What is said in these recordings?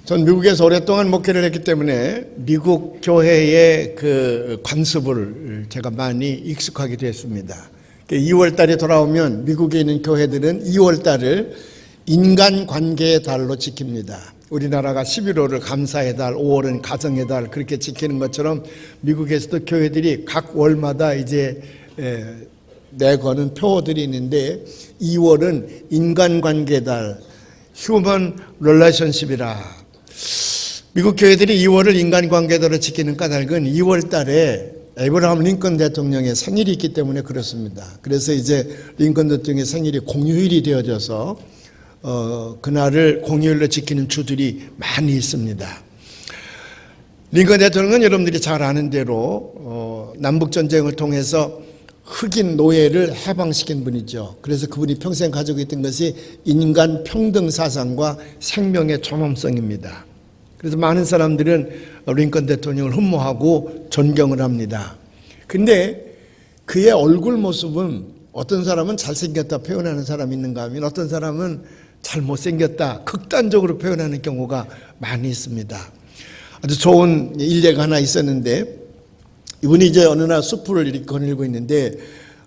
전 미국에서 오랫동안 목회를 했기 때문에 미국 교회의 그 관습을 제가 많이 익숙하게 됐습니다. 2월 달에 돌아오면 미국에 있는 교회들은 2월 달을 인간관계의 달로 지킵니다. 우리나라가 11월을 감사의 달, 5월은 가정의 달 그렇게 지키는 것처럼 미국에서도 교회들이 각 월마다 이제 내거는 표어들이 있는데 2월은 인간관계의 달, 휴먼 릴레이션십이라. 미국 교회들이 2월을 인간관계대로 지키는 까닭은 2월 달에 에이브라함 링컨 대통령의 생일이 있기 때문에 그렇습니다. 그래서 이제 링컨 대통령의 생일이 공휴일이 되어져서 그날을 공휴일로 지키는 주들이 많이 있습니다. 링컨 대통령은 여러분들이 잘 아는 대로 남북전쟁을 통해서 흑인 노예를 해방시킨 분이죠. 그래서 그분이 평생 가지고 있던 것이 인간 평등 사상과 생명의 존엄성입니다. 그래서 많은 사람들은 링컨 대통령을 흠모하고 존경을 합니다. 근데 그의 얼굴 모습은 어떤 사람은 잘생겼다 표현하는 사람이 있는가 하면 어떤 사람은 잘 못생겼다 극단적으로 표현하는 경우가 많이 있습니다. 아주 좋은 일례가 하나 있었는데 이분이 이제 어느 날 숲을 이렇게 거닐고 있는데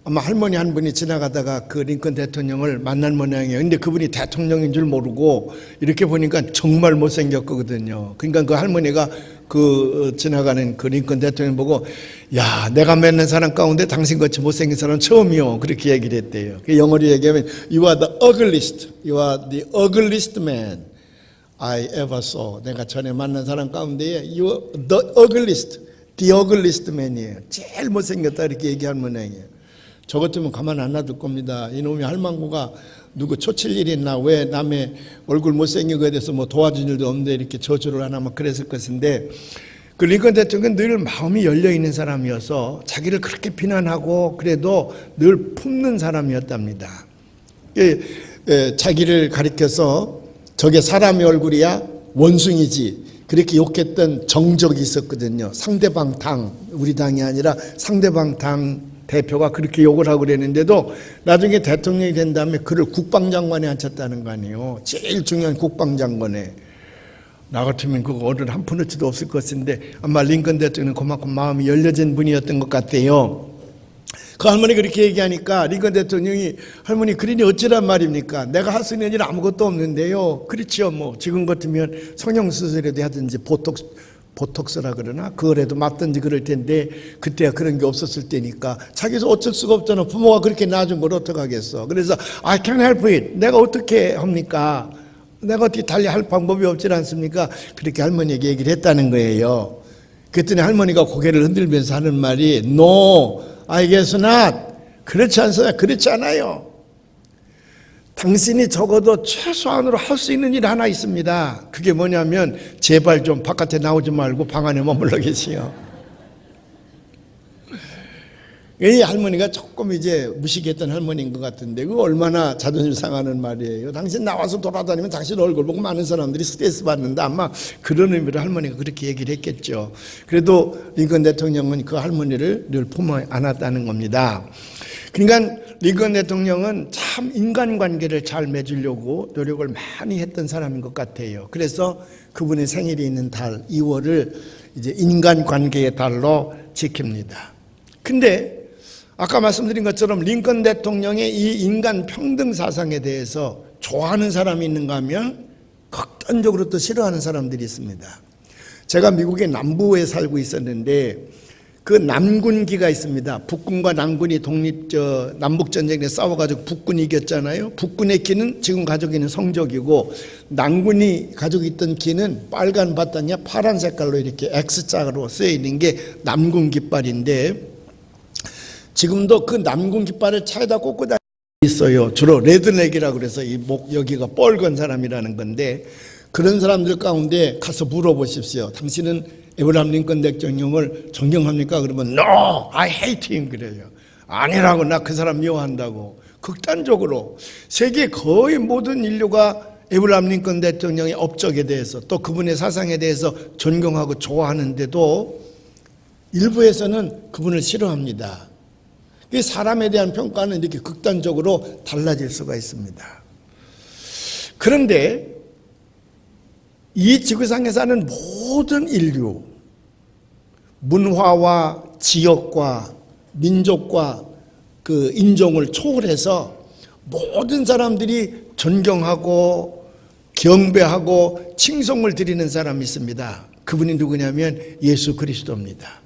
아마 할머니 한 분이 지나가다가 그 링컨 대통령을 만난 모양이에요. 근데 그분이 대통령인 줄 모르고 이렇게 보니까 정말 못생겼거든요. 그러니까 그 할머니가 그 지나가는 그 링컨 대통령 보고 야, 내가 만난 사람 가운데 당신같이 못생긴 사람은 처음이요. 그렇게 얘기를 했대요. 영어로 얘기하면 You are the ugliest. You are the ugliest man I ever saw. 내가 전에 만난 사람 가운데 You are the ugliest. The ugliest man이에요. 제일 못생겼다 이렇게 얘기한 모양이에요. 저 같으면 가만 안 놔둘 겁니다. 이놈이 할망구가 누구 초칠 일이 있나 왜 남의 얼굴 못생긴 거에 대해서 뭐 도와준 일도 없는데 이렇게 저주를 하나 막 그랬을 것인데 그 링컨 대통령은 늘 마음이 열려있는 사람이어서 자기를 그렇게 비난하고 그래도 늘 품는 사람이었답니다. 자기를 가리켜서 저게 사람의 얼굴이야 원숭이지 그렇게 욕했던 정적이 있었거든요. 상대방 당, 우리 당이 아니라 상대방 당 대표가 그렇게 욕을 하고 그랬는데도 나중에 대통령이 된 다음에 그를 국방장관에 앉혔다는 거 아니에요. 제일 중요한 국방장관에. 나 같으면 그거 어른 한 푼어치도 없을 것인데 아마 링컨 대통령은 그만큼 마음이 열려진 분이었던 것 같아요. 그 할머니 그렇게 얘기하니까 링컨 대통령이 할머니 그러니 어찌란 말입니까? 내가 할 수 있는 일 아무것도 없는데요. 그렇지요. 뭐 지금 같으면 성형수술이라도 하든지 보톡스라 그러나 그거라도 맞든지 그럴 텐데 그때야 그런 게 없었을 때니까 자기도 어쩔 수가 없잖아. 부모가 그렇게 낳아준 걸 어떡하겠어. 그래서 I can't help it. 내가 어떻게 합니까? 내가 어떻게 달리 할 방법이 없지 않습니까? 그렇게 할머니에게 얘기를 했다는 거예요. 그랬더니 할머니가 고개를 흔들면서 하는 말이 No, I guess not. 그렇지 않아요. 그렇지 않아요. 당신이 적어도 최소한으로 할 수 있는 일 하나 있습니다. 그게 뭐냐면 제발 좀 바깥에 나오지 말고 방 안에 머물러 계시오. 이 할머니가 조금 이제 무식했던 할머니인 것 같은데 그거 얼마나 자존심 상하는 말이에요. 당신 나와서 돌아다니면 당신 얼굴 보고 많은 사람들이 스트레스 받는다. 아마 그런 의미로 할머니가 그렇게 얘기를 했겠죠. 그래도 링컨 대통령은 그 할머니를 늘 품어 안았다는 겁니다. 그러니까 링컨 대통령은 참 인간관계를 잘 맺으려고 노력을 많이 했던 사람인 것 같아요. 그래서 그분의 생일이 있는 달 2월을 이제 인간관계의 달로 지킵니다. 근데 아까 말씀드린 것처럼 링컨 대통령의 이 인간 평등 사상에 대해서 좋아하는 사람이 있는가 하면 극단적으로 또 싫어하는 사람들이 있습니다. 제가 미국의 남부에 살고 있었는데 그 남군기가 있습니다. 북군과 남군이 남북전쟁에 싸워가지고 북군이 이겼잖아요. 북군의 기는 지금 가지고 있는 성적이고 남군이 가지고 있던 기는 빨간 바탕에 파란 색깔로 이렇게 X자로 쓰여 있는 게 남군 깃발인데 지금도 그 남군 깃발을 차에다 꽂고 다니고 있어요. 주로 레드넥이라고 그래서 이 목 여기가 뻘건 사람이라는 건데 그런 사람들 가운데 가서 물어보십시오. 당신은 에브라함 링컨 대통령을 존경합니까? 그러면 No, I hate him 그래요. 아니라고 나 그 사람 미워한다고. 극단적으로 세계 거의 모든 인류가 에브라함 링컨 대통령의 업적에 대해서 또 그분의 사상에 대해서 존경하고 좋아하는데도 일부에서는 그분을 싫어합니다. 사람에 대한 평가는 이렇게 극단적으로 달라질 수가 있습니다. 그런데 이 지구상에 사는 모든 인류, 문화와 지역과 민족과 그 인종을 초월해서 모든 사람들이 존경하고 경배하고 칭송을 드리는 사람이 있습니다. 그분이 누구냐면 예수 그리스도입니다.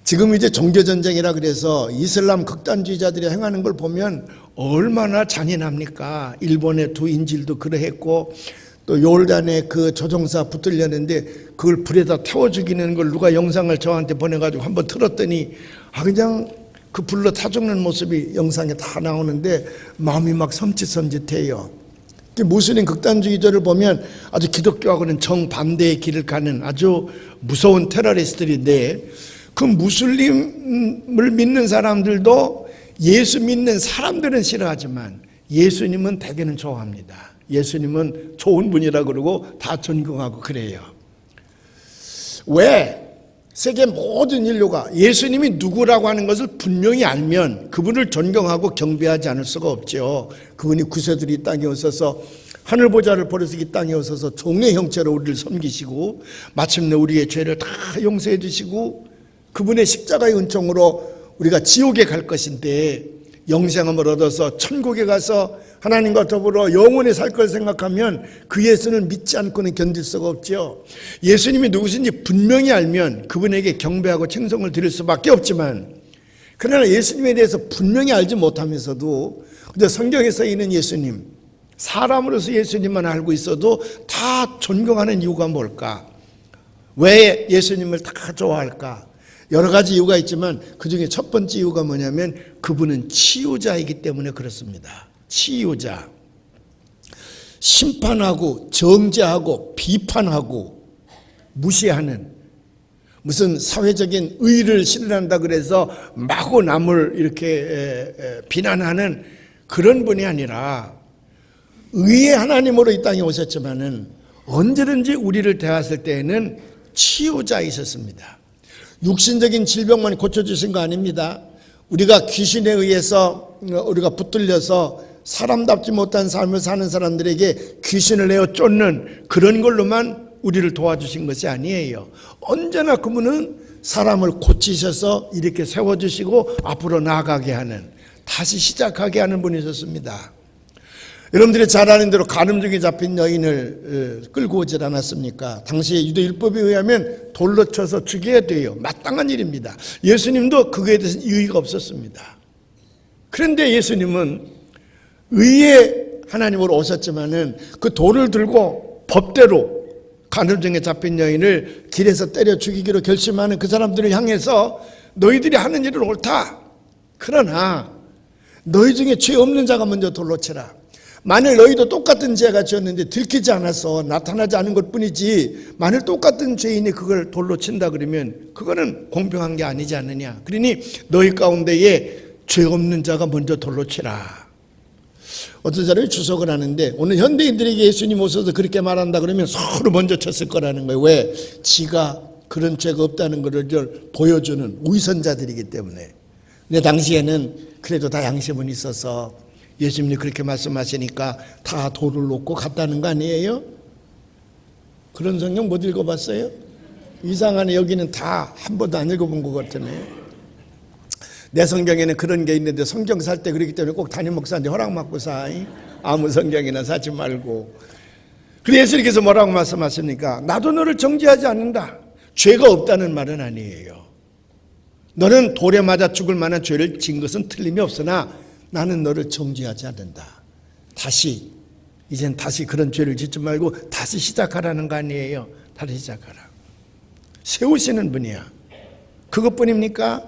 지금 이제 종교전쟁이라 그래서 이슬람 극단주의자들이 행하는 걸 보면 얼마나 잔인합니까? 일본의 두 인질도 그러했고 또 요르단에 그 조종사 붙들렸는데 그걸 불에다 태워 죽이는 걸 누가 영상을 저한테 보내가지고 한번 틀었더니 그냥 그 불로 타 죽는 모습이 영상에 다 나오는데 마음이 막 섬찟섬찟해요. 무슬림 극단주의자를 보면 아주 기독교하고는 정반대의 길을 가는 아주 무서운 테러리스트들인데 그 무슬림을 믿는 사람들도 예수 믿는 사람들은 싫어하지만 예수님은 대개는 좋아합니다. 예수님은 좋은 분이라고 그러고 다 존경하고 그래요. 왜? 세계 모든 인류가 예수님이 누구라고 하는 것을 분명히 알면 그분을 존경하고 경배하지 않을 수가 없죠. 그분이 구세주로 이 땅에 오셔서 하늘보좌를 버려서 이 땅에 오셔서 종의 형체로 우리를 섬기시고 마침내 우리의 죄를 다 용서해 주시고 그분의 십자가의 은총으로 우리가 지옥에 갈 것인데 영생함을 얻어서 천국에 가서 하나님과 더불어 영원히 살 걸 생각하면 그 예수는 믿지 않고는 견딜 수가 없죠. 예수님이 누구신지 분명히 알면 그분에게 경배하고 칭송을 드릴 수밖에 없지만 그러나 예수님에 대해서 분명히 알지 못하면서도 근데 성경에 써 있는 예수님, 사람으로서 예수님만 알고 있어도 다 존경하는 이유가 뭘까? 왜 예수님을 다 좋아할까? 여러 가지 이유가 있지만 그중에 첫 번째 이유가 뭐냐면 그분은 치유자이기 때문에 그렇습니다. 치유자. 심판하고 정죄하고 비판하고 무시하는 무슨 사회적인 의의를 실현한다 그래서 마구 남을 이렇게 비난하는 그런 분이 아니라 의의 하나님으로 이 땅에 오셨지만은 언제든지 우리를 대하실 때에는 치유자이셨습니다. 육신적인 질병만 고쳐주신 거 아닙니다. 우리가 귀신에 의해서 우리가 붙들려서 사람답지 못한 삶을 사는 사람들에게 귀신을 내어 쫓는 그런 걸로만 우리를 도와주신 것이 아니에요. 언제나 그분은 사람을 고치셔서 이렇게 세워주시고 앞으로 나아가게 하는 다시 시작하게 하는 분이셨습니다. 여러분들이 잘 아는 대로 간음중에 잡힌 여인을 끌고 오질 않았습니까? 당시의 유대율법에 의하면 돌로 쳐서 죽여야 돼요. 마땅한 일입니다. 예수님도 그거에 대해서 이의가 없었습니다. 그런데 예수님은 의의 하나님으로 오셨지만은 그 돌을 들고 법대로 간음중에 잡힌 여인을 길에서 때려 죽이기로 결심하는 그 사람들을 향해서 너희들이 하는 일은 옳다. 그러나 너희 중에 죄 없는 자가 먼저 돌로 치라. 만일 너희도 똑같은 죄가 지었는데 들키지 않아서 나타나지 않은 것뿐이지 만일 똑같은 죄인이 그걸 돌로 친다 그러면 그거는 공평한 게 아니지 않느냐. 그러니 너희 가운데에 죄 없는 자가 먼저 돌로 치라. 어떤 사람이 추석을 하는데 오늘 현대인들에게 예수님 오셔서 그렇게 말한다 그러면 서로 먼저 쳤을 거라는 거예요. 왜? 지가 그런 죄가 없다는 것을 보여주는 위선자들이기 때문에. 근데 당시에는 그래도 다 양심은 있어서 예수님이 그렇게 말씀하시니까 다 돌을 놓고 갔다는 거 아니에요? 그런 성경 못 읽어봤어요? 이상하네. 여기는 다 한 번도 안 읽어본 것 같으네. 내 성경에는 그런 게 있는데 성경 살 때 그렇기 때문에 꼭 담임 목사한테 허락받고 사. 아무 성경이나 사지 말고. 그래서 예수님께서 뭐라고 말씀하십니까? 나도 너를 정죄하지 않는다. 죄가 없다는 말은 아니에요. 너는 돌에 맞아 죽을 만한 죄를 지은 것은 틀림이 없으나 나는 너를 정죄하지 않는다. 이젠 다시 그런 죄를 짓지 말고 다시 시작하라는 거 아니에요. 다시 시작하라. 세우시는 분이야. 그것뿐입니까?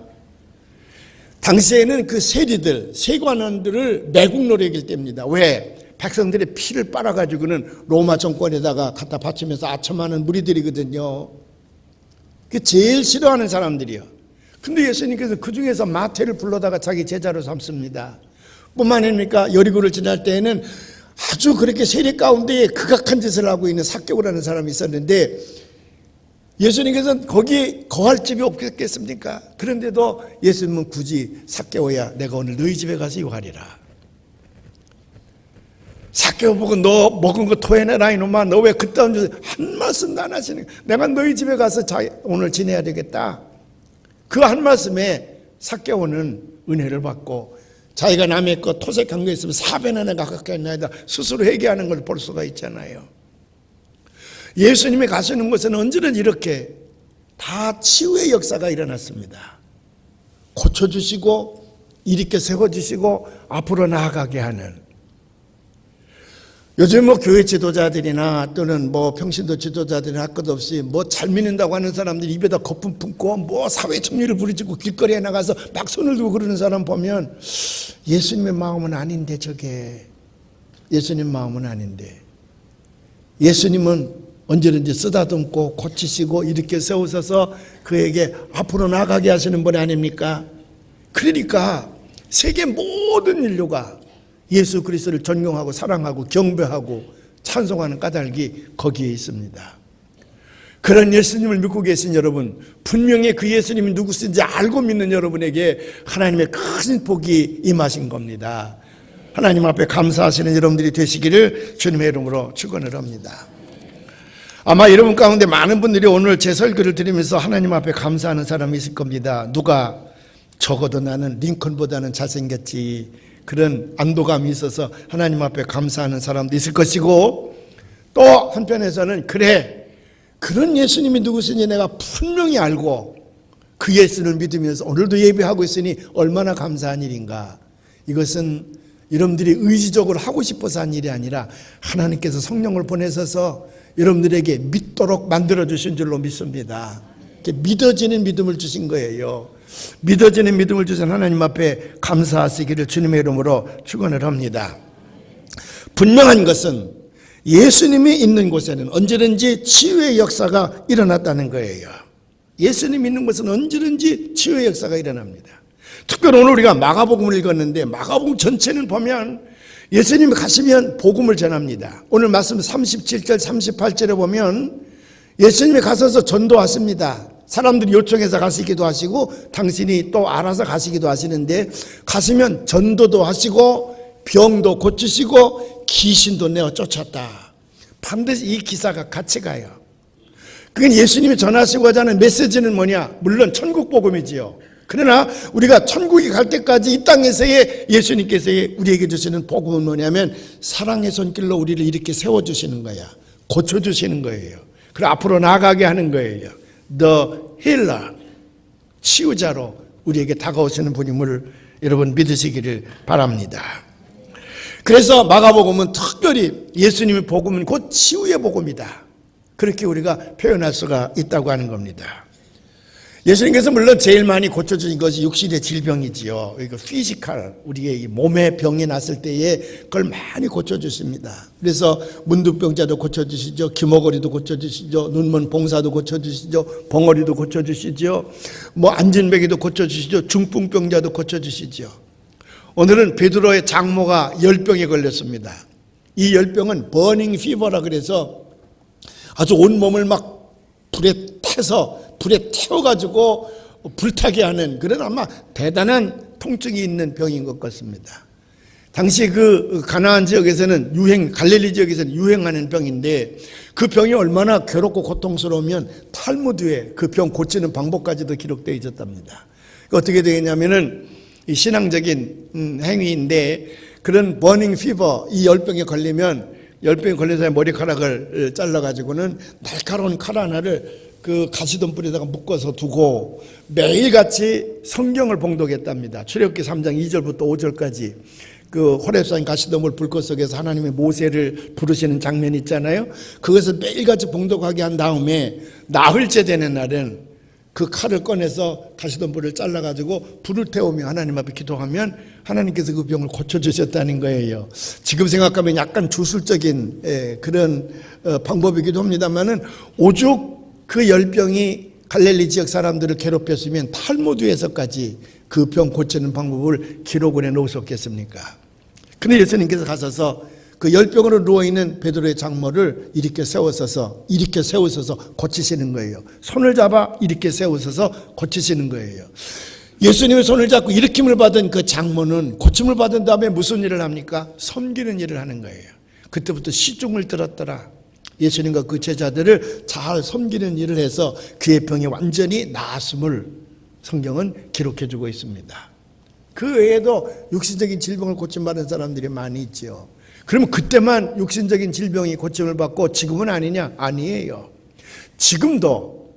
당시에는 그 세리들, 세관원들을 매국노로 여길 때입니다. 왜? 백성들의 피를 빨아가지고는 로마 정권에다가 갖다 바치면서 아첨하는 무리들이거든요. 그 제일 싫어하는 사람들이요. 근데 예수님께서 그 중에서 마태를 불러다가 자기 제자로 삼습니다. 뿐만 아닙니까? 여리고를 지날 때에는 아주 그렇게 세리 가운데에 극악한 짓을 하고 있는 삭개오라는 하는 사람이 있었는데 예수님께서는 거기에 거할 집이 없겠습니까? 그런데도 예수님은 굳이 삭개오야 내가 오늘 너희 집에 가서 요하리라. 삭개오 보고 너 먹은 거 토해내라 이놈아. 너 왜 그딴 짓 한 말씀도 안 하시는 거야. 내가 너희 집에 가서 오늘 지내야 되겠다. 그 한 말씀에 삭개오는 은혜를 받고 자기가 남의 것 토색한 거 있으면 4배나 가깝게 했나이다 스스로 회개하는 걸 볼 수가 있잖아요. 예수님이 가시는 곳에는 언제든 이렇게 다 치유의 역사가 일어났습니다. 고쳐주시고 일으켜 세워주시고 앞으로 나아가게 하는. 요즘 뭐 교회 지도자들이나 또는 뭐 평신도 지도자들이나 할 것 없이 뭐 잘 믿는다고 하는 사람들이 입에다 거품 품고 뭐 사회 정리를 부르짖고 길거리에 나가서 막 손을 들고 그러는 사람 보면 예수님의 마음은 아닌데, 저게 예수님 마음은 아닌데. 예수님은 언제든지 쓰다듬고 고치시고 이렇게 세우셔서 그에게 앞으로 나가게 하시는 분 아닙니까? 그러니까 세계 모든 인류가 예수 그리스도를 존경하고 사랑하고 경배하고 찬송하는 까닭이 거기에 있습니다. 그런 예수님을 믿고 계신 여러분, 분명히 그 예수님이 누구신지 알고 믿는 여러분에게 하나님의 큰 복이 임하신 겁니다. 하나님 앞에 감사하시는 여러분들이 되시기를 주님의 이름으로 축원을 합니다. 아마 여러분 가운데 많은 분들이 오늘 제 설교를 들으면서 하나님 앞에 감사하는 사람이 있을 겁니다. 누가 적어도 나는 링컨보다는 잘생겼지, 그런 안도감이 있어서 하나님 앞에 감사하는 사람도 있을 것이고, 또 한편에서는 그래, 그런 예수님이 누구신지 내가 분명히 알고 그 예수를 믿으면서 오늘도 예배하고 있으니 얼마나 감사한 일인가. 이것은 여러분들이 의지적으로 하고 싶어서 한 일이 아니라 하나님께서 성령을 보내셔서 여러분들에게 믿도록 만들어주신 줄로 믿습니다. 믿어지는 믿음을 주신 거예요. 믿어지는 믿음을 주신 하나님 앞에 감사하시기를 주님의 이름으로 축원을 합니다. 분명한 것은 예수님이 있는 곳에는 언제든지 치유의 역사가 일어났다는 거예요. 예수님이 있는 곳은 언제든지 치유의 역사가 일어납니다. 특별히 오늘 우리가 마가복음을 읽었는데 마가복음 전체는 보면 예수님이 가시면 복음을 전합니다. 오늘 말씀 37절 38절에 보면 예수님이 가셔서 전도하십니다. 사람들이 요청해서 가시기도 하시고 당신이 또 알아서 가시기도 하시는데, 가시면 전도도 하시고 병도 고치시고 귀신도 내어 쫓았다. 반드시 이 기사가 같이 가요. 그건 예수님이 전하시고자 하는 메시지는 뭐냐? 물론 천국 복음이지요. 그러나 우리가 천국에 갈 때까지 이 땅에서의 예수님께서 우리에게 주시는 복음은 뭐냐면 사랑의 손길로 우리를 이렇게 세워주시는 거야. 고쳐주시는 거예요. 그리고 앞으로 나아가게 하는 거예요. The healer, 치유자로 우리에게 다가오시는 분임을 여러분 믿으시기를 바랍니다. 그래서 마가복음은 특별히 예수님의 복음은 곧 치유의 복음이다, 그렇게 우리가 표현할 수가 있다고 하는 겁니다. 예수님께서 물론 제일 많이 고쳐주신 것이 육신의 질병이지요. 이거 피지컬, 우리의 몸에 병이 났을 때에 그걸 많이 고쳐주십니다. 그래서 문득병자도 고쳐주시죠. 귀머거리도 고쳐주시죠. 눈먼 봉사도 고쳐주시죠. 벙어리도 고쳐주시죠. 뭐 안진뱅이도 고쳐주시죠. 중풍병자도 고쳐주시죠. 오늘은 베드로의 장모가 열병에 걸렸습니다. 이 열병은 버닝 피버라 그래서 아주 온몸을 막 불에 태워가지고 불타게 하는 그런 아마 대단한 통증이 있는 병인 것 같습니다. 당시 그 가나안 지역에서는 갈릴리 지역에서는 유행하는 병인데, 그 병이 얼마나 괴롭고 고통스러우면 탈무드에 그 병 고치는 방법까지도 기록되어 있었답니다. 어떻게 되겠냐면은 이 신앙적인 행위인데, 그런 버닝 피버, 이 열병에 걸리면, 열병에 걸려서 머리카락을 잘라가지고는 날카로운 칼 하나를 그 가시덤불에다가 묶어서 두고 매일같이 성경을 봉독했답니다. 출애굽기 3장 2절부터 5절까지 그 호렙산 가시덤불 불꽃 속에서 하나님의 모세를 부르시는 장면 있잖아요. 그것을 매일같이 봉독하게 한 다음에 나흘째 되는 날은 그 칼을 꺼내서 가시덤불을 잘라가지고 불을 태우며 하나님 앞에 기도하면 하나님께서 그 병을 고쳐주셨다는 거예요. 지금 생각하면 약간 주술적인 그런 방법이기도 합니다만은 오죽 그 열병이 갈릴리 지역 사람들을 괴롭혔으면 탈무드에서까지 그 병 고치는 방법을 기록을 해놓으셨겠습니까? 그런데 예수님께서 가셔서 그 열병으로 누워있는 베드로의 장모를 일으켜 세우셔서 고치시는 거예요. 손을 잡아 일으켜 세우셔서 고치시는 거예요. 예수님의 손을 잡고 일으킴을 받은 그 장모는 고침을 받은 다음에 무슨 일을 합니까? 섬기는 일을 하는 거예요. 그때부터 시중을 들었더라. 예수님과 그 제자들을 잘 섬기는 일을 해서 그의 병이 완전히 나았음을 성경은 기록해주고 있습니다. 그 외에도 육신적인 질병을 고침받은 사람들이 많이 있죠. 그러면 그때만 육신적인 질병이 고침을 받고 지금은 아니냐? 아니에요. 지금도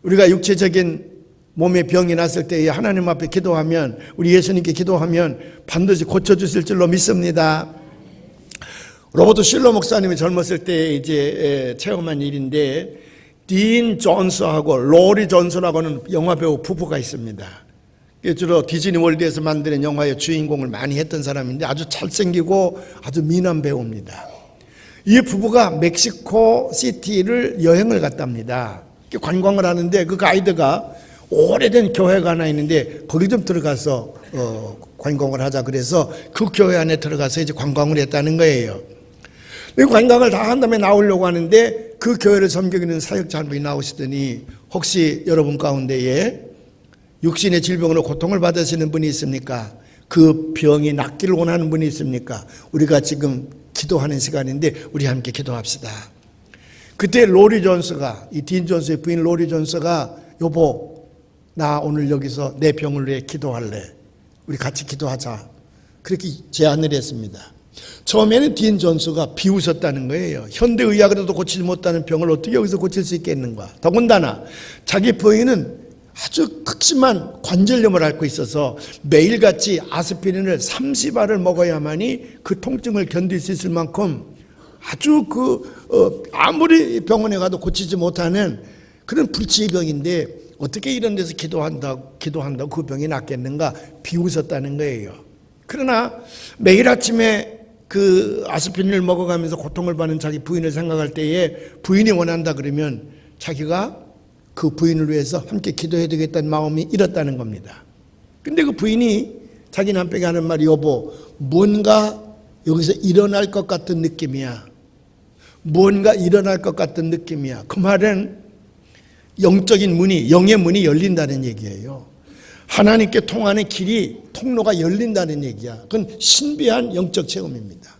우리가 육체적인 몸에 병이 났을 때에 하나님 앞에 기도하면, 우리 예수님께 기도하면 반드시 고쳐주실 줄로 믿습니다. 로버트 실러 목사님이 젊었을 때 이제 체험한 일인데, 딘 존스하고 로리 존스라고는 영화배우 부부가 있습니다. 주로 디즈니 월드에서 만드는 영화의 주인공을 많이 했던 사람인데 아주 잘생기고 아주 미남 배우입니다. 이 부부가 멕시코 시티를 여행을 갔답니다. 관광을 하는데 그 가이드가 오래된 교회가 하나 있는데 거기 좀 들어가서 관광을 하자 그래서 그 교회 안에 들어가서 이제 관광을 했다는 거예요. 관광을 다 한 다음에 나오려고 하는데 그 교회를 섬기는 사역자 한 분이 나오시더니, 혹시 여러분 가운데에 육신의 질병으로 고통을 받으시는 분이 있습니까? 그 병이 낫기를 원하는 분이 있습니까? 우리가 지금 기도하는 시간인데 우리 함께 기도합시다. 그때 로리 존스가, 이 딘 존스의 부인 로리 존스가, 여보, 나 오늘 여기서 내 병을 위해 기도할래. 우리 같이 기도하자. 그렇게 제안을 했습니다. 처음에는 딘 존스가 비웃었다는 거예요. 현대의학으로도 고치지 못하는 병을 어떻게 여기서 고칠 수 있겠는가. 더군다나 자기 부인은 아주 극심한 관절염을 앓고 있어서 매일같이 아스피린을 30알을 먹어야만이 그 통증을 견딜 수 있을 만큼 아주 아무리 병원에 가도 고치지 못하는 그런 불치의 병인데 어떻게 이런 데서 기도한다고 그 병이 낫겠는가 비웃었다는 거예요. 그러나 매일 아침에 그 아스피린을 먹어가면서 고통을 받는 자기 부인을 생각할 때에 부인이 원한다 그러면 자기가 그 부인을 위해서 함께 기도해야 되겠다는 마음이 일었다는 겁니다. 근데 그 부인이 자기 남편에게 하는 말이, 여보, 뭔가 여기서 일어날 것 같은 느낌이야. 뭔가 일어날 것 같은 느낌이야. 그 말은 영적인 문이, 영의 문이 열린다는 얘기예요. 하나님께 통하는 길이, 통로가 열린다는 얘기야. 그건 신비한 영적 체험입니다.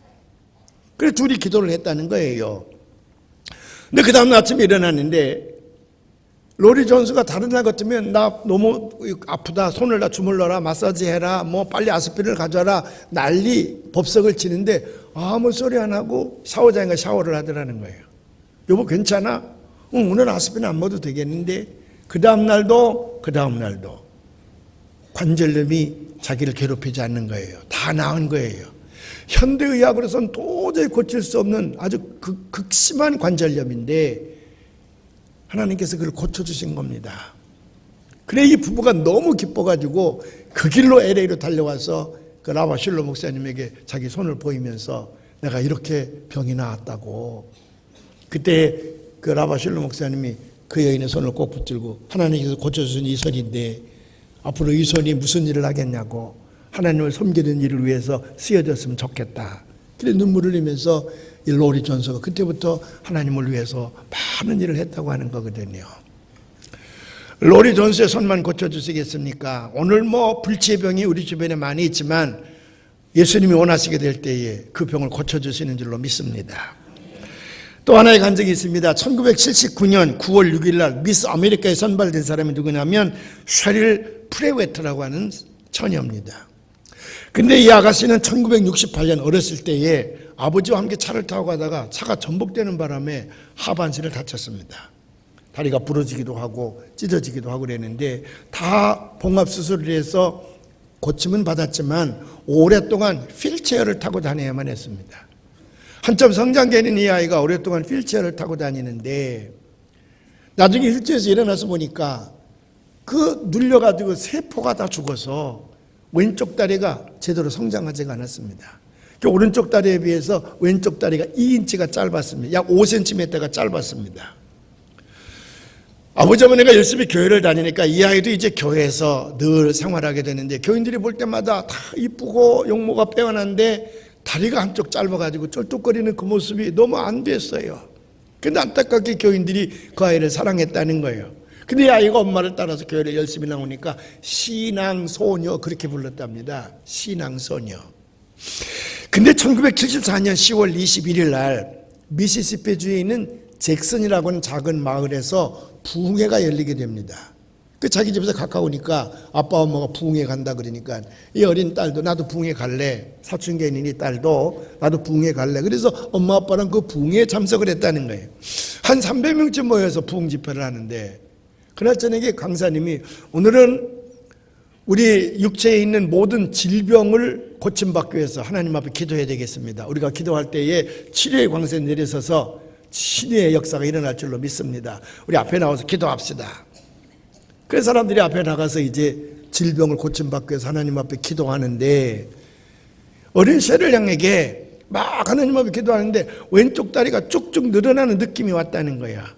그래서 둘이 기도를 했다는 거예요. 근데 그 다음 아침에 일어났는데 로리 존스가 다른 날 같으면 나 너무 아프다, 손을 다 주물러라, 마사지 해라, 뭐 빨리 아스피린을 가져와라, 난리 법석을 치는데 아무 소리 안 하고 샤워장에 가 샤워를 하더라는 거예요. 여보 괜찮아? 오늘 아스피린 안 먹어도 되겠는데. 그 다음 날도 관절염이 자기를 괴롭히지 않는 거예요. 다 나은 거예요. 현대의학으로서는 도저히 고칠 수 없는 아주 극심한 관절염인데 하나님께서 그걸 고쳐주신 겁니다. 그래 이 부부가 너무 기뻐가지고 그 길로 LA로 달려와서 그 라바 실로 목사님에게 자기 손을 보이면서 내가 이렇게 병이 나았다고. 그때 그 라바 실로 목사님이 그 여인의 손을 꼭 붙들고, 하나님께서 고쳐주신 이 손인데 앞으로 이 손이 무슨 일을 하겠냐고, 하나님을 섬기는 일을 위해서 쓰여졌으면 좋겠다. 그래 눈물을 흘리면서 이 로리 존스가 그때부터 하나님을 위해서 많은 일을 했다고 하는 거거든요. 로리 존스의 손만 고쳐주시겠습니까? 오늘 뭐 불치의 병이 우리 주변에 많이 있지만 예수님이 원하시게 될 때에 그 병을 고쳐주시는 줄로 믿습니다. 또 하나의 간증이 있습니다. 1979년 9월 6일 날 미스 아메리카에 선발된 사람이 누구냐면 셰릴 프레웨트라고 하는 처녀입니다. 근데 이 아가씨는 1968년 어렸을 때에 아버지와 함께 차를 타고 가다가 차가 전복되는 바람에 하반신을 다쳤습니다. 다리가 부러지기도 하고 찢어지기도 하고 그랬는데 다 봉합수술을 해서 고침은 받았지만 오랫동안 휠체어를 타고 다녀야만 했습니다. 한참 성장기에는 이 아이가 오랫동안 휠체어를 타고 다니는데 나중에 휠체어에서 일어나서 보니까 그 눌려가지고 세포가 다 죽어서 왼쪽 다리가 제대로 성장하지가 않았습니다. 오른쪽 다리에 비해서 왼쪽 다리가 2인치가 짧았습니다. 약 5cm가 짧았습니다. 아버지 어머니가 열심히 교회를 다니니까 이 아이도 이제 교회에서 늘 생활하게 되는데 교인들이 볼 때마다 다 이쁘고 용모가 빼어난데 다리가 한쪽 짧아가지고 쩔뚝거리는 그 모습이 너무 안 됐어요. 근데 안타깝게 교인들이 그 아이를 사랑했다는 거예요. 근데 이 아이가 엄마를 따라서 교회를 열심히 나오니까 신앙소녀 그렇게 불렀답니다. 신앙소녀. 근데 1974년 10월 21일 날 미시시피주에 있는 잭슨이라고 하는 작은 마을에서 부흥회가 열리게 됩니다. 그 자기 집에서 가까우니까 아빠 엄마가 부흥회 간다 그러니까 이 어린 딸도 나도 부흥회 갈래. 사춘기인 딸도 나도 부흥회 갈래. 그래서 엄마 아빠랑 그 부흥회에 참석을 했다는 거예요. 한 300명쯤 모여서 부흥 집회를 하는데 그날 저녁에 강사님이 오늘은 우리 육체에 있는 모든 질병을 고침받기 위해서 하나님 앞에 기도해야 되겠습니다. 우리가 기도할 때에 치료의 광선이 내려서서 치료의 역사가 일어날 줄로 믿습니다. 우리 앞에 나와서 기도합시다. 그래서 사람들이 앞에 나가서 이제 질병을 고침받기 위해서 하나님 앞에 기도하는데 어린 셰를량에게 막 하나님 앞에 기도하는데 왼쪽 다리가 쭉쭉 늘어나는 느낌이 왔다는 거야.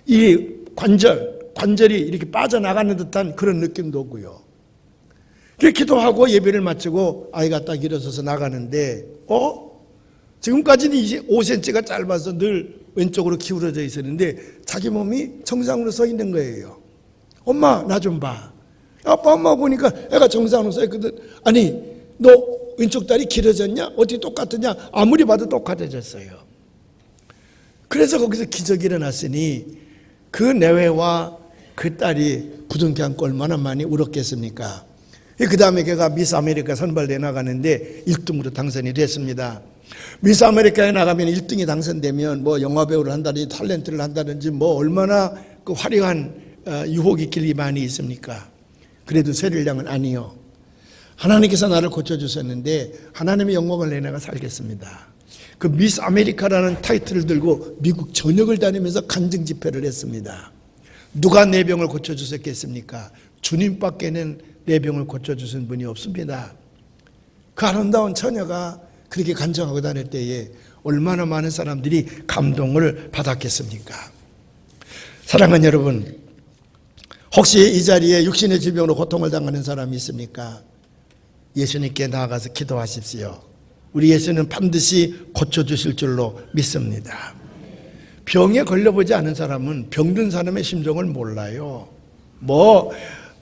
이 관절이 이렇게 빠져나가는 듯한 그런 느낌도 오고요. 기도하고 예배를 마치고 아이가 딱 일어서서 나가는데 지금까지는 이제 5cm가 짧아서 늘 왼쪽으로 기울어져 있었는데 자기 몸이 정상으로 서 있는 거예요. 엄마 나 좀 봐. 아빠 엄마 보니까 애가 정상으로 서 있거든. 아니 너 왼쪽 다리 길어졌냐? 어떻게 똑같으냐? 아무리 봐도 똑같아졌어요. 그래서 거기서 기적이 일어났으니 그 내외와 그 딸이 부둥켜 안고 얼마나 많이 울었겠습니까? 그 다음에 걔가 미스 아메리카 선발대에 나가는데 1등으로 당선이 됐습니다. 미스 아메리카에 나가면 1등이 당선되면 뭐 영화배우를 한다든지 탤런트를 한다든지 뭐 얼마나 그 화려한 유혹의 길이 많이 있습니까? 그래도 셰를량은 아니요. 하나님께서 나를 고쳐주셨는데 하나님의 영광을 내 내가 살겠습니다. 그 미스 아메리카라는 타이틀을 들고 미국 전역을 다니면서 간증 집회를 했습니다. 누가 내 병을 고쳐주셨겠습니까? 주님밖에는 내 병을 고쳐주신 분이 없습니다. 그 아름다운 처녀가 그렇게 간증하고 다닐 때에 얼마나 많은 사람들이 감동을 받았겠습니까? 사랑하는 여러분, 혹시 이 자리에 육신의 질병으로 고통을 당하는 사람이 있습니까? 예수님께 나아가서 기도하십시오. 우리 예수는 반드시 고쳐주실 줄로 믿습니다. 병에 걸려보지 않은 사람은 병든 사람의 심정을 몰라요. 뭐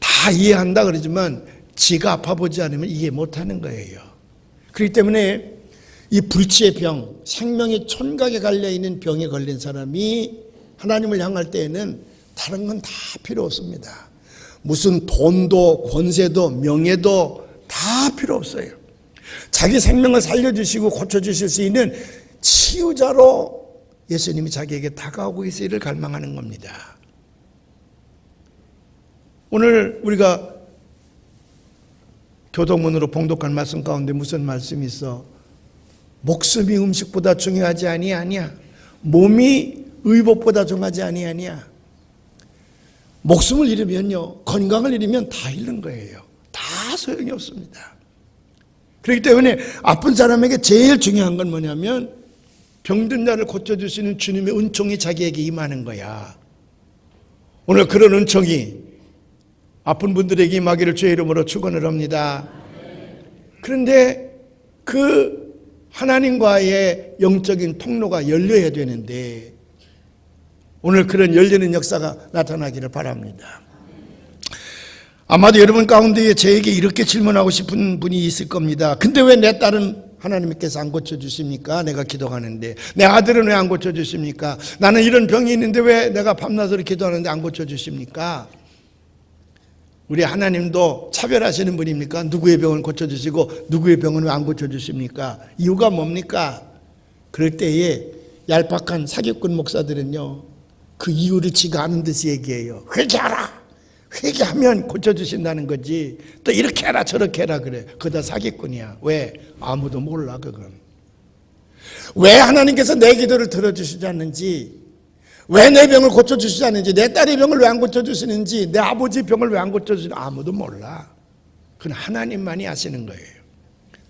다 이해한다 그러지만 지가 아파보지 않으면 이해 못하는 거예요. 그렇기 때문에 이 불치의 병, 생명의 촌각에 갈려있는 병에 걸린 사람이 하나님을 향할 때에는 다른 건 다 필요 없습니다. 무슨 돈도 권세도 명예도 다 필요 없어요. 자기 생명을 살려주시고 고쳐주실 수 있는 치유자로 예수님이 자기에게 다가오고 있으리를 갈망하는 겁니다. 오늘 우리가 교동문으로 봉독한 말씀 가운데 무슨 말씀이 있어? 목숨이 음식보다 중요하지 아니하냐? 몸이 의복보다 중요하지 아니하냐? 목숨을 잃으면요, 건강을 잃으면 다 잃는 거예요. 다 소용이 없습니다. 그렇기 때문에 아픈 사람에게 제일 중요한 건 뭐냐면 병든 자를 고쳐주시는 주님의 은총이 자기에게 임하는 거야. 오늘 그런 은총이 아픈 분들에게 임하기를 주의 이름으로 축원을 합니다. 그런데 그 하나님과의 영적인 통로가 열려야 되는데 오늘 그런 열리는 역사가 나타나기를 바랍니다. 아마도 여러분 가운데에 저에게 이렇게 질문하고 싶은 분이 있을 겁니다. 근데 왜 내 딸은 하나님께서 안 고쳐주십니까? 내가 기도하는데. 내 아들은 왜 안 고쳐주십니까? 나는 이런 병이 있는데 왜 내가 밤낮으로 기도하는데 안 고쳐주십니까? 우리 하나님도 차별하시는 분입니까? 누구의 병을 고쳐주시고 누구의 병은 왜 안 고쳐주십니까? 이유가 뭡니까? 그럴 때에 얄팍한 사기꾼 목사들은요, 그 이유를 지가 아는 듯이 얘기해요. 회개하라! 회개하면 고쳐주신다는 거지. 또 이렇게 해라 저렇게 해라 그래. 그거 다 사기꾼이야. 왜? 아무도 몰라 그건. 왜 하나님께서 내 기도를 들어주시지 않는지, 왜 내 병을 고쳐주시지 않는지, 내 딸의 병을 왜 안 고쳐주시는지, 내 아버지 병을 왜 안 고쳐주시는지 아무도 몰라. 그건 하나님만이 아시는 거예요.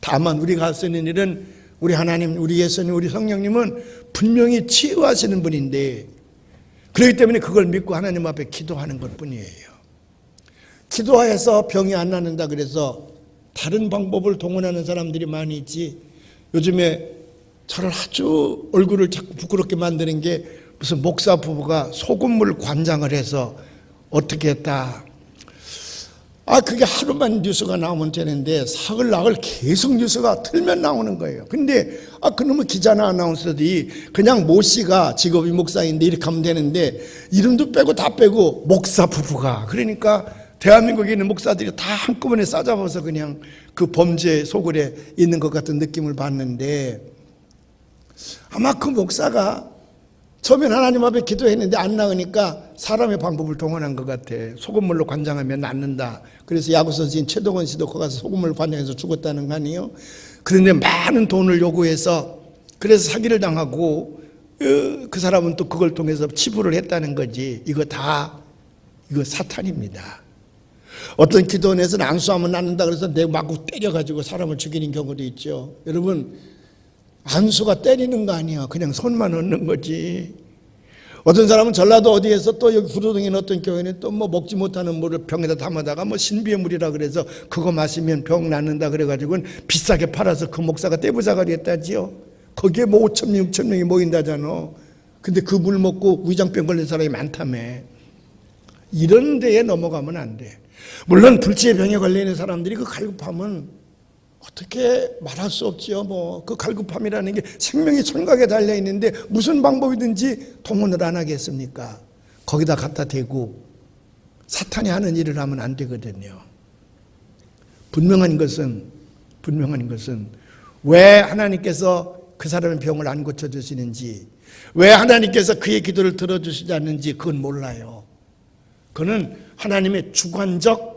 다만 우리가 할 수 있는 일은 우리 하나님, 우리 예수님, 우리 성령님은 분명히 치유하시는 분인데 그렇기 때문에 그걸 믿고 하나님 앞에 기도하는 것뿐이에요. 기도해서 병이 안 낫는다 그래서 다른 방법을 동원하는 사람들이 많이 있지. 요즘에 저를 아주 얼굴을 자꾸 부끄럽게 만드는 게 무슨 목사 부부가 소금물 관장을 해서 어떻게 했다. 그게 하루만 뉴스가 나오면 되는데 사흘나흘 계속 뉴스가 틀면 나오는 거예요. 근데 그놈의 기자나 아나운서들이 그냥 모 씨가 직업이 목사인데 이렇게 하면 되는데 이름도 빼고 다 빼고 목사 부부가, 그러니까 대한민국에 있는 목사들이 다 한꺼번에 싸잡아서 그냥 그 범죄 소굴에 있는 것 같은 느낌을 받는데, 아마 그 목사가 처음엔 하나님 앞에 기도했는데 안 나으니까 사람의 방법을 동원한 것 같아. 소금물로 관장하면 낫는다. 그래서 야구 선수인 최동원 씨도 거기 가서 소금물로 관장해서 죽었다는 거 아니에요? 그런데 많은 돈을 요구해서 그래서 사기를 당하고 그 사람은 또 그걸 통해서 치부를 했다는 거지. 이거 사탄입니다. 어떤 기도원에서는 안수하면 낫는다 그래서 내 마구 때려가지고 사람을 죽이는 경우도 있죠. 여러분, 안수가 때리는 거 아니야. 그냥 손만 얹는 거지. 어떤 사람은 전라도 어디에서 또 여기 구로동에 있는 어떤 교회는 또 뭐 먹지 못하는 물을 병에다 담아다가 뭐 신비의 물이라 그래서 그거 마시면 병 낫는다 그래가지고는 비싸게 팔아서 그 목사가 떼부자가리 했다지요. 거기에 뭐 5천 명, 6천 명이 모인다잖아. 근데 그 물 먹고 위장병 걸린 사람이 많다며. 이런 데에 넘어가면 안 돼. 물론 불치의 병에 걸리는 사람들이 그 갈급함은 어떻게 말할 수 없지요. 그 갈급함이라는 게 생명이 천각에 달려 있는데 무슨 방법이든지 동원을 안 하겠습니까? 거기다 갖다 대고 사탄이 하는 일을 하면 안 되거든요. 분명한 것은 왜 하나님께서 그 사람의 병을 안 고쳐주시는지, 왜 하나님께서 그의 기도를 들어주시지 않는지 그건 몰라요. 그는 하나님의 주관적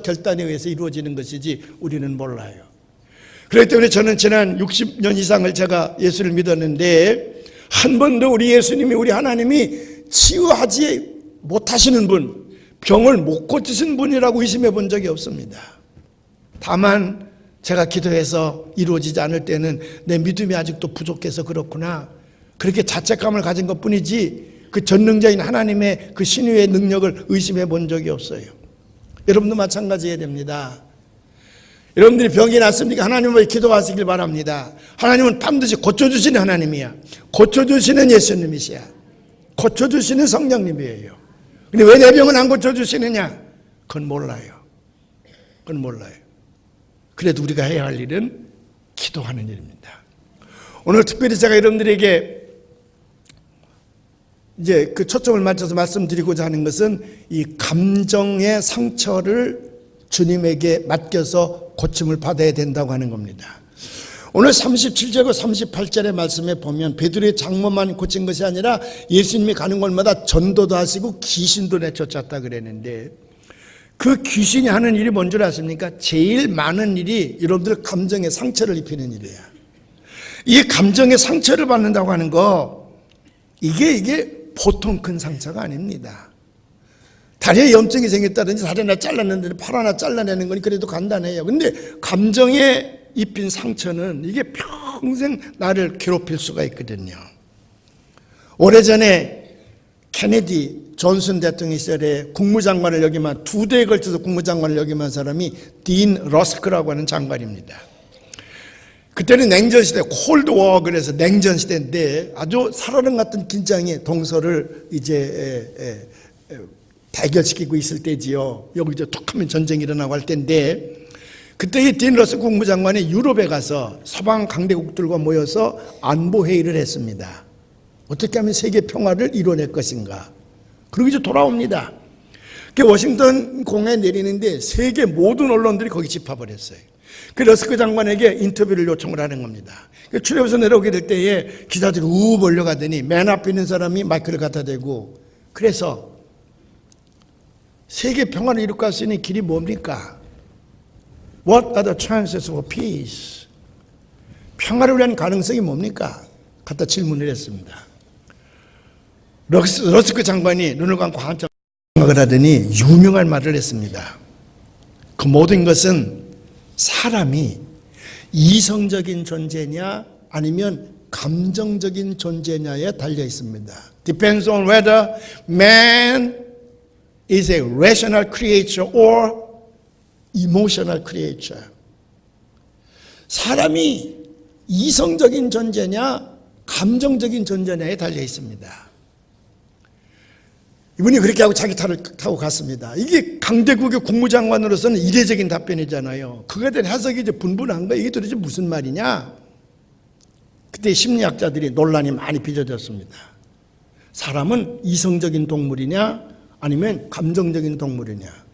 결단에 의해서 이루어지는 것이지 우리는 몰라요. 그렇기 때문에 저는 지난 60년 이상을 제가 예수를 믿었는데 한 번도 우리 예수님이, 우리 하나님이 치유하지 못하시는 분, 병을 못 고치신 분이라고 의심해 본 적이 없습니다. 다만 제가 기도해서 이루어지지 않을 때는 내 믿음이 아직도 부족해서 그렇구나, 그렇게 자책감을 가진 것뿐이지 그 전능자인 하나님의 그 신유의 능력을 의심해 본 적이 없어요. 여러분도 마찬가지해야 됩니다. 여러분들이 병이 났습니까? 하나님을 기도하시길 바랍니다. 하나님은 반드시 고쳐주시는 하나님이야. 고쳐주시는 예수님이시야. 고쳐주시는 성령님이에요. 근데 왜 내 병은 안 고쳐주시느냐? 그건 몰라요. 그래도 우리가 해야 할 일은 기도하는 일입니다. 오늘 특별히 제가 여러분들에게 이제 그 초점을 맞춰서 말씀드리고자 하는 것은 이 감정의 상처를 주님에게 맡겨서 고침을 받아야 된다고 하는 겁니다. 오늘 37절과 38절의 말씀에 보면 베드로의 장모만 고친 것이 아니라 예수님이 가는 곳마다 전도도 하시고 귀신도 내쫓았다 그랬는데, 그 귀신이 하는 일이 뭔 줄 아십니까? 제일 많은 일이 여러분들 감정의 상처를 입히는 일이에요. 이 감정의 상처를 받는다고 하는 거, 이게 보통 큰 상처가 아닙니다. 다리에 염증이 생겼다든지 다리 하나 잘랐는데 팔 하나 잘라내는 건 그래도 간단해요. 근데 감정에 입힌 상처는 이게 평생 나를 괴롭힐 수가 있거든요. 오래전에 케네디 존슨 대통령 시절에 국무장관을 역임한, 2대에 걸쳐서 국무장관을 역임한 사람이 딘 러스크라고 하는 장관입니다. 그때는 냉전시대, 콜드워, 그래서 냉전시대인데 아주 살얼음 같은 긴장의 동서를 이제 대결시키고 있을 때지요. 여기 이제 툭 하면 전쟁이 일어나고 할 때인데, 그때 이 딘 러스 국무장관이 유럽에 가서 서방 강대국들과 모여서 안보회의를 했습니다. 어떻게 하면 세계 평화를 이뤄낼 것인가. 그리고 이제 돌아옵니다. 워싱턴 공에 내리는데 세계 모든 언론들이 거기 집합을 했어요. 그 러스크 장관에게 인터뷰를 요청을 하는 겁니다. 출입에서 내려오게 될 때에 기자들이 우 몰려가더니 맨 앞에 있는 사람이 마이크를 갖다 대고, 그래서 세계 평화를 이룩할 수 있는 길이 뭡니까? What are the chances for peace? 평화를 위한 가능성이 뭡니까? 갖다 질문을 했습니다. 러스크 장관이 눈을 감고 한참 생각을 하더니 유명한 말을 했습니다. 그 모든 것은 사람이 이성적인 존재냐 아니면 감정적인 존재냐에 달려 있습니다. Depends on whether man is a rational creature or emotional creature. 사람이 이성적인 존재냐 감정적인 존재냐에 달려 있습니다. 이분이 그렇게 하고 자기 차를 타고 갔습니다. 이게 강대국의 국무장관으로서는 이례적인 답변이잖아요. 그거에 대한 해석이 이제 분분한 거예요. 이게 도대체 무슨 말이냐? 그때 심리학자들이 논란이 많이 빚어졌습니다. 사람은 이성적인 동물이냐 아니면 감정적인 동물이냐.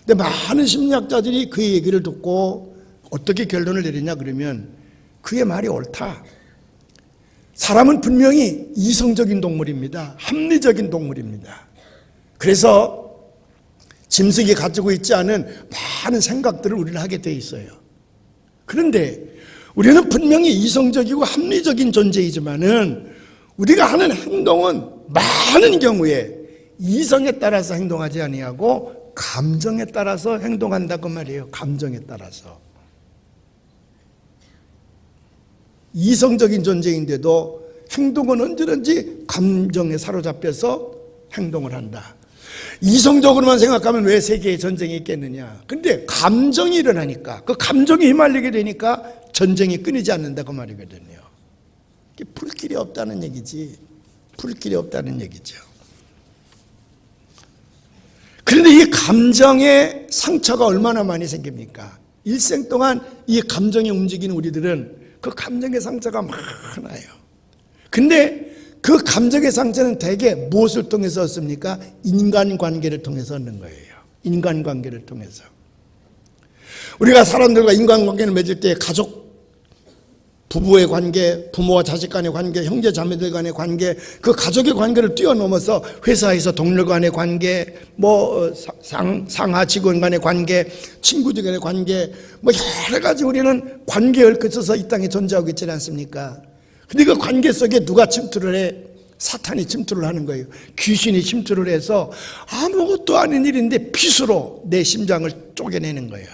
근데 많은 심리학자들이 그 얘기를 듣고 어떻게 결론을 내리냐 그러면 그의 말이 옳다. 사람은 분명히 이성적인 동물입니다. 합리적인 동물입니다. 그래서 짐승이 가지고 있지 않은 많은 생각들을 우리는 하게 돼 있어요. 그런데 우리는 분명히 이성적이고 합리적인 존재이지만은 우리가 하는 행동은 많은 경우에 이성에 따라서 행동하지 아니하고 감정에 따라서 행동한다고 말이에요. 감정에 따라서. 이성적인 존재인데도 행동은 언제든지 감정에 사로잡혀서 행동을 한다. 이성적으로만 생각하면 왜 세계에 전쟁이 있겠느냐. 근데 감정이 일어나니까 그 감정이 휘말리게 되니까 전쟁이 끊이지 않는다고 말이거든요. 불길이 없다는 얘기지. 불길이 없다는 얘기죠. 그런데 이 감정의 상처가 얼마나 많이 생깁니까? 일생 동안 이 감정이 움직이는 우리들은 그 감정의 상처가 많아요. 근데 그 감정의 상처는 대개 무엇을 통해서 얻습니까? 인간관계를 통해서 얻는 거예요. 인간관계를 통해서. 우리가 사람들과 인간관계를 맺을 때 가족, 부부의 관계, 부모와 자식 간의 관계, 형제 자매들 간의 관계, 그 가족의 관계를 뛰어넘어서 회사에서 동료 간의 관계, 상하 직원 간의 관계, 친구들 간의 관계, 여러 가지 우리는 관계에 얽혀서 이 땅에 존재하고 있지 않습니까? 근데 그 관계 속에 누가 침투를 해? 사탄이 침투를 하는 거예요. 귀신이 침투를 해서 아무것도 아닌 일인데 핏으로 내 심장을 쪼개내는 거예요.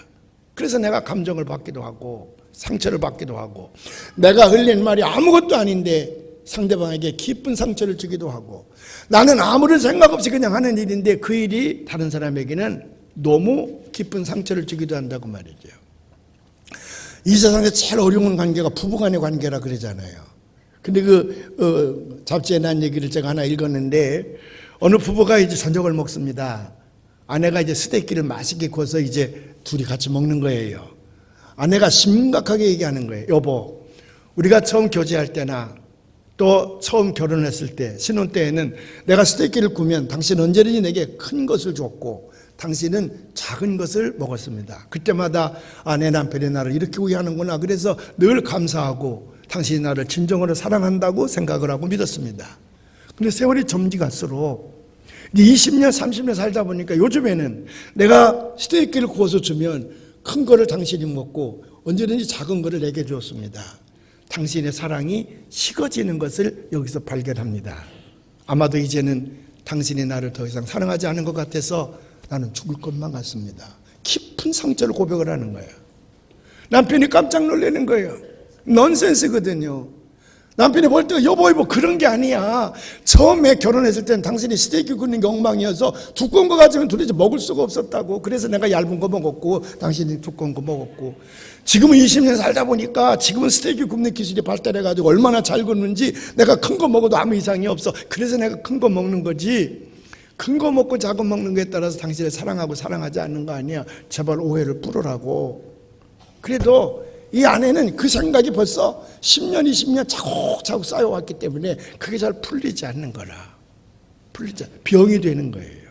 그래서 내가 감정을 받기도 하고 상처를 받기도 하고, 내가 흘린 말이 아무것도 아닌데 상대방에게 깊은 상처를 주기도 하고, 나는 아무런 생각 없이 그냥 하는 일인데 그 일이 다른 사람에게는 너무 깊은 상처를 주기도 한다고 말이죠. 이 세상에 제일 어려운 관계가 부부간의 관계라 그러잖아요. 근데 잡지에 난 얘기를 제가 하나 읽었는데, 어느 부부가 이제 저녁을 먹습니다. 아내가 이제 스테이크를 맛있게 구워서 이제 둘이 같이 먹는 거예요. 아내가 심각하게 얘기하는 거예요. 여보, 우리가 처음 교제할 때나 또 처음 결혼했을 때, 신혼 때에는 내가 스테이크를 구우면 당신은 언제든지 내게 큰 것을 줬고 당신은 작은 것을 먹었습니다. 그때마다 내 남편이 나를 이렇게 위하는구나. 그래서 늘 감사하고 당신이 나를 진정으로 사랑한다고 생각을 하고 믿었습니다. 근데 세월이 점지 갈수록 20년, 30년 살다 보니까 요즘에는 내가 스테이크를 구워서 주면 큰 거를 당신이 먹고 언제든지 작은 거를 내게 주었습니다. 당신의 사랑이 식어지는 것을 여기서 발견합니다. 아마도 이제는 당신이 나를 더 이상 사랑하지 않은 것 같아서 나는 죽을 것만 같습니다. 깊은 상처를 고백을 하는 거예요. 남편이 깜짝 놀라는 거예요. 넌센스거든요. 남편이 볼 때 여보 그런 게 아니야. 처음에 결혼했을 때는 당신이 스테이크 굽는 게 엉망이어서 두꺼운 거 가지면 도대체 먹을 수가 없었다고. 그래서 내가 얇은 거 먹었고 당신이 두꺼운 거 먹었고, 지금은 20년 살다 보니까 지금은 스테이크 굽는 기술이 발달해가지고 얼마나 잘 굽는지 내가 큰 거 먹어도 아무 이상이 없어. 그래서 내가 큰 거 먹는 거지. 큰 거 먹고 작은 거 먹는 거에 따라서 당신을 사랑하고 사랑하지 않는 거 아니야. 제발 오해를 풀으라고. 그래도 이 아내는 그 생각이 벌써 10년, 20년 차곡차곡 쌓여왔기 때문에 그게 잘 풀리지 않는 거라. 병이 되는 거예요.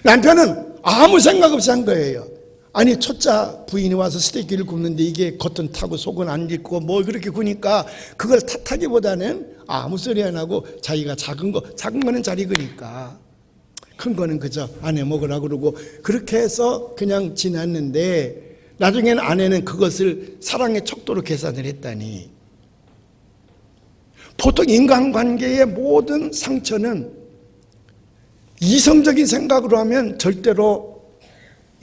남편은 아무 생각 없이 한 거예요. 아니, 첫째 부인이 와서 스테이크를 굽는데 이게 겉은 타고 속은 안 익고 그렇게 구니까 그걸 탓하기보다는 아무 소리 안 하고 자기가 작은 거는 잘 익으니까 큰 거는 그저 아내 먹으라 그러고 그렇게 해서 그냥 지났는데, 나중에는 아내는 그것을 사랑의 척도로 계산을 했다니. 보통 인간관계의 모든 상처는 이성적인 생각으로 하면 절대로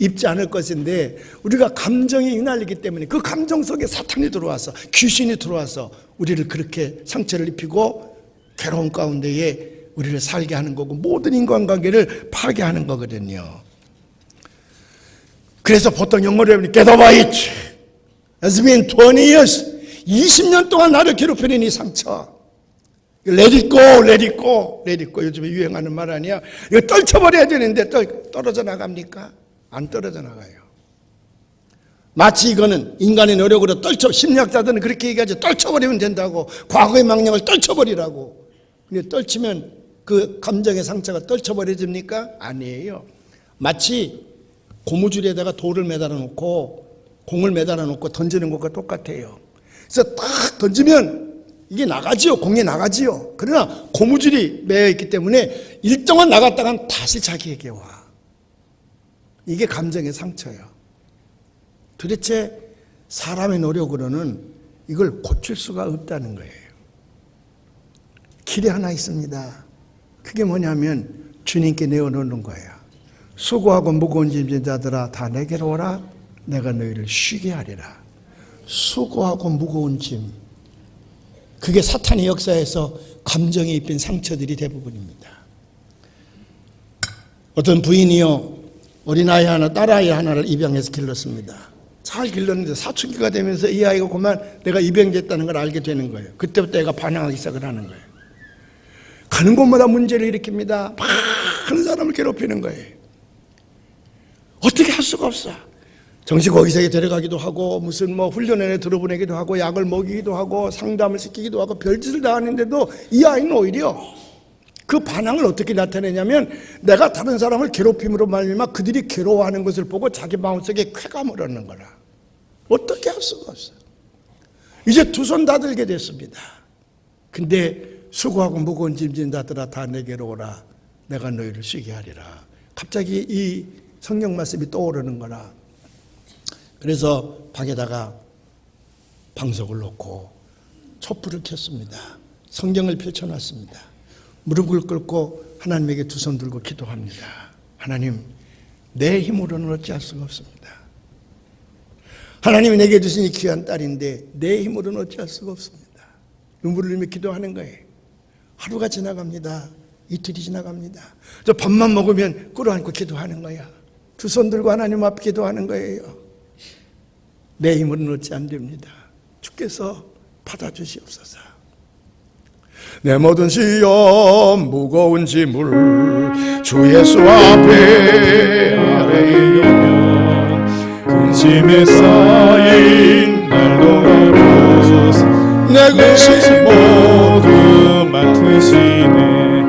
입지 않을 것인데, 우리가 감정이 휘날리기 때문에 그 감정 속에 사탄이 들어와서, 귀신이 들어와서 우리를 그렇게 상처를 입히고 괴로운 가운데에 우리를 살게 하는 거고 모든 인간관계를 파괴하는 거거든요. 그래서 보통 영어로 하면 get over it. It's been 20 years. 20년 동안 나를 괴롭히는 이 상처. Let it go, let it go, let it go. 요즘에 유행하는 말 아니야? 이거 떨쳐버려야 되는데 떨어져 나갑니까? 안 떨어져 나가요. 마치 이거는 인간의 노력으로 심리학자들은 그렇게 얘기하죠. 떨쳐버리면 된다고. 과거의 망령을 떨쳐버리라고. 근데 떨치면 그 감정의 상처가 떨쳐버려집니까? 아니에요. 마치 고무줄에다가 돌을 매달아 놓고 공을 매달아 놓고 던지는 것과 똑같아요. 그래서 딱 던지면 이게 나가지요. 공이 나가지요. 그러나 고무줄이 매여 있기 때문에 일정은 나갔다간 다시 자기에게 와. 이게 감정의 상처예요. 도대체 사람의 노력으로는 이걸 고칠 수가 없다는 거예요. 길이 하나 있습니다. 그게 뭐냐면 주님께 내어놓는 거예요. 수고하고 무거운 짐진 자들아 다 내게로 오라. 내가 너희를 쉬게 하리라. 수고하고 무거운 짐. 그게 사탄의 역사에서 감정에 입힌 상처들이 대부분입니다. 어떤 부인이요, 어린아이 하나, 딸아이 하나를 입양해서 길렀습니다. 잘 길렀는데 사춘기가 되면서 이 아이가 그만 내가 입양됐다는 걸 알게 되는 거예요. 그때부터 애가 반항하기 시작을 하는 거예요. 가는 곳마다 문제를 일으킵니다. 많은 사람을 괴롭히는 거예요. 어떻게 할 수가 없어. 정신거기세에 데려가기도 하고 무슨 훈련에 들어보내기도 하고 약을 먹이기도 하고 상담을 시키기도 하고 별짓을 다 하는데도 이 아이는 오히려 그 반항을 어떻게 나타내냐면 내가 다른 사람을 괴롭힘으로 말미암아 그들이 괴로워하는 것을 보고 자기 마음속에 쾌감을 얻는 거라. 어떻게 할 수가 없어요. 이제 두 손 다 들게 됐습니다. 근데 수고하고 무거운 짐진 자들아 다 내게로 오라. 내가 너희를 쉬게 하리라. 갑자기 이 성경 말씀이 떠오르는 거라. 그래서 방에다가 방석을 놓고 촛불을 켰습니다. 성경을 펼쳐놨습니다. 무릎을 꿇고 하나님에게 두 손 들고 기도합니다. 하나님, 내 힘으로는 어찌할 수가 없습니다. 하나님이 내게 주신 이 귀한 딸인데 내 힘으로는 어찌할 수가 없습니다. 눈물을 흘리며 기도하는 거예요. 하루가 지나갑니다. 이틀이 지나갑니다. 저 밥만 먹으면 꿇어앉고 기도하는 거야. 두 손 들고 하나님 앞에 기도하는 거예요. 내 힘으로는 어찌 안 됩니다. 주께서 받아주시옵소서. 내 모든 시험 무거운 짐을 주 예수 앞에 아래에 오면 근심에 쌓인 날 돌아보소서. 내 근심 모두 맡으시네.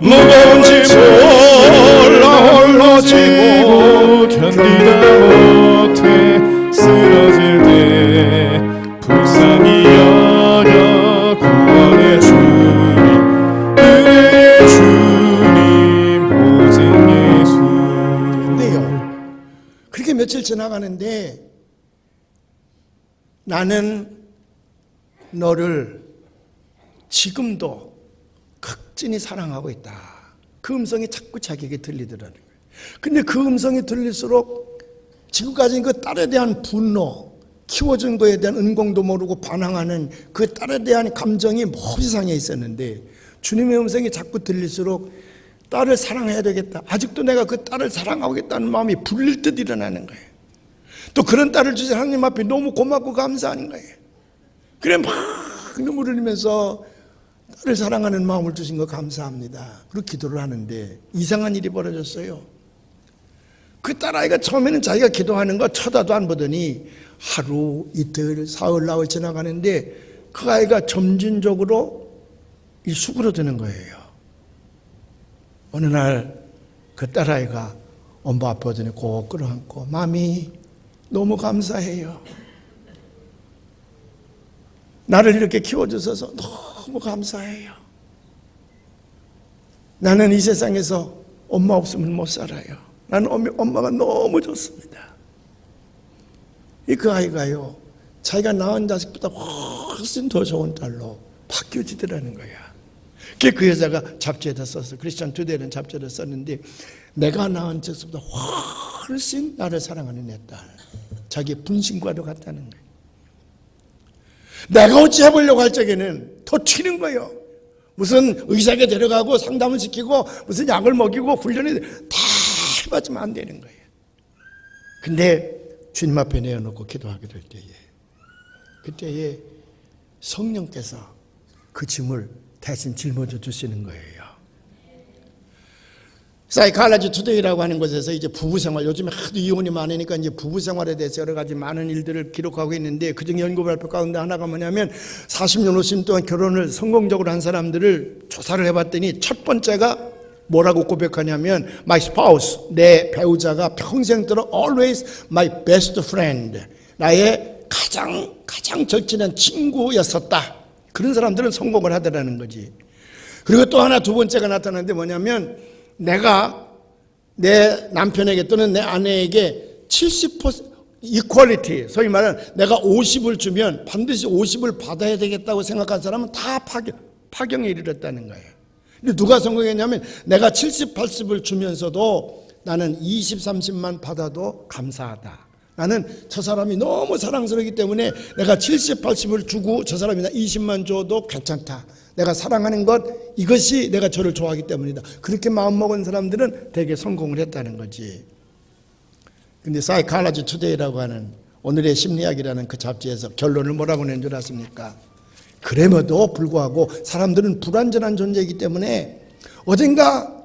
무거운 짐을 나 홀로 지고 견디다 못해 쓰러질 때 불쌍히 여겨 구원의 주님, 은혜의 주님 오직 예수. 근데요, 그렇게 며칠 지나가는데 나는 너를 지금도 극진히 사랑하고 있다. 그 음성이 자꾸 자기에게 들리더라는 거예요. 근데 그 음성이 들릴수록 지금까지는 그 딸에 대한 분노, 키워준 거에 대한 은공도 모르고 반항하는 그 딸에 대한 감정이 몹시 상해 있었는데 주님의 음성이 자꾸 들릴수록 딸을 사랑해야 되겠다. 아직도 내가 그 딸을 사랑하겠다는 마음이 불릴 듯 일어나는 거예요. 또 그런 딸을 주신 하나님 앞에 너무 고맙고 감사한 거예요. 그래 막 눈물을 흘리면서 딸을 사랑하는 마음을 주신 거 감사합니다. 그리고 기도를 하는데 이상한 일이 벌어졌어요. 그 딸아이가 처음에는 자기가 기도하는 거 쳐다도 안 보더니 하루, 이틀, 사흘, 나흘 지나가는데 그 아이가 점진적으로 이 수그러드는 거예요. 어느 날 그 딸아이가 엄마 앞에 오더니 꼭 끌어안고 마미 너무 감사해요. 나를 이렇게 키워주셔서 너무 감사해요. 나는 이 세상에서 엄마 없으면 못 살아요. 나는 엄마가 너무 좋습니다. 그 아이가요, 자기가 낳은 자식보다 훨씬 더 좋은 딸로 바뀌어지더라는 거야. 그 여자가 잡지에다 썼어. 크리스천 투데이는 잡지에다 썼는데 내가 낳은 자식보다 훨씬 나를 사랑하는 내 딸. 자기 분신과도 같다는 거예요. 내가 어찌 해보려고 할 적에는 더 튀는 거예요. 무슨 의사에게 데려가고 상담을 시키고 무슨 약을 먹이고 훈련을 다 해봤지만 안 되는 거예요. 근데 주님 앞에 내어놓고 기도하게 될 때에 그때에 성령께서 그 짐을 대신 짊어져 주시는 거예요. 사이칼라지 투데이라고 하는 곳에서 이제 부부생활, 요즘에 하도 이혼이 많으니까 이제 부부생활에 대해서 여러 가지 많은 일들을 기록하고 있는데, 그중 연구 발표 가운데 하나가 뭐냐면 40년 50년 동안 결혼을 성공적으로 한 사람들을 조사를 해봤더니 첫 번째가 뭐라고 고백하냐면 My spouse, 내 배우자가 평생도록 always my best friend, 나의 가장 절친한 친구였었다. 그런 사람들은 성공을 하더라는 거지. 그리고 또 하나 두 번째가 나타나는데 뭐냐면 내가 내 남편에게 또는 내 아내에게 70% 이퀄리티, 소위 말하는 내가 50을 주면 반드시 50을 받아야 되겠다고 생각한 사람은 다 파경에 이르렀다는 거예요. 근데 누가 성공했냐면 내가 70, 80을 주면서도 나는 20, 30만 받아도 감사하다. 나는 저 사람이 너무 사랑스럽기 때문에 내가 70, 80을 주고 저 사람이 나 20만 줘도 괜찮다. 내가 사랑하는 것, 이것이 내가 저를 좋아하기 때문이다. 그렇게 마음먹은 사람들은 되게 성공을 했다는 거지. 근데 사이칼라지 투데이라고 하는 오늘의 심리학이라는 그 잡지에서 결론을 뭐라고 낸 줄 아십니까? 그럼에도 불구하고 사람들은 불완전한 존재이기 때문에 어딘가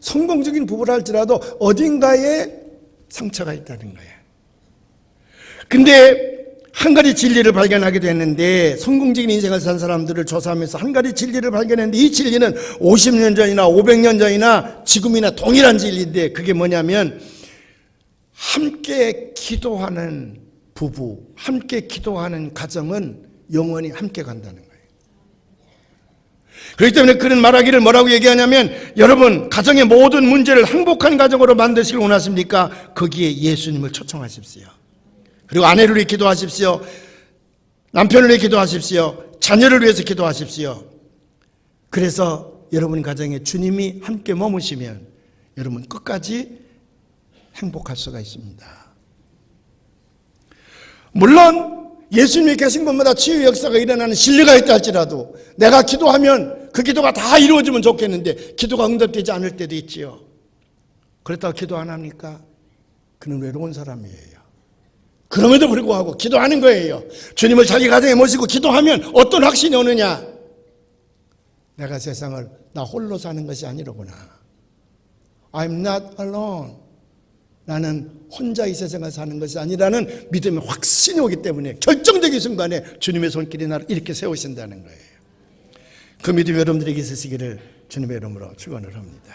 성공적인 부부를 할지라도 어딘가에 상처가 있다는 거예요. 근데 한 가지 진리를 발견하게 됐는데, 성공적인 인생을 산 사람들을 조사하면서 한 가지 진리를 발견했는데, 이 진리는 50년 전이나 500년 전이나 지금이나 동일한 진리인데, 그게 뭐냐면 함께 기도하는 부부, 함께 기도하는 가정은 영원히 함께 간다는 거예요. 그렇기 때문에 그는 말하기를 뭐라고 얘기하냐면, 여러분 가정의 모든 문제를 행복한 가정으로 만드시길 원하십니까? 거기에 예수님을 초청하십시오. 그리고 아내를 위해 기도하십시오. 남편을 위해 기도하십시오. 자녀를 위해서 기도하십시오. 그래서 여러분 가정에 주님이 함께 머무시면 여러분 끝까지 행복할 수가 있습니다. 물론 예수님이 계신 곳마다 치유 역사가 일어나는 진리가 있다 할지라도 내가 기도하면 그 기도가 다 이루어지면 좋겠는데 기도가 응답되지 않을 때도 있지요. 그렇다고 기도 안 합니까? 그는 외로운 사람이에요. 그럼에도 불구하고 기도하는 거예요. 주님을 자기 가정에 모시고 기도하면 어떤 확신이 오느냐? 내가 세상을 나 홀로 사는 것이 아니로구나. I'm not alone. 나는 혼자 이 세상을 사는 것이 아니라는 믿음의 확신이 오기 때문에 결정적인 순간에 주님의 손길이 나를 이렇게 세우신다는 거예요. 그 믿음이 여러분들에게 있으시기를 주님의 이름으로 축원을 합니다.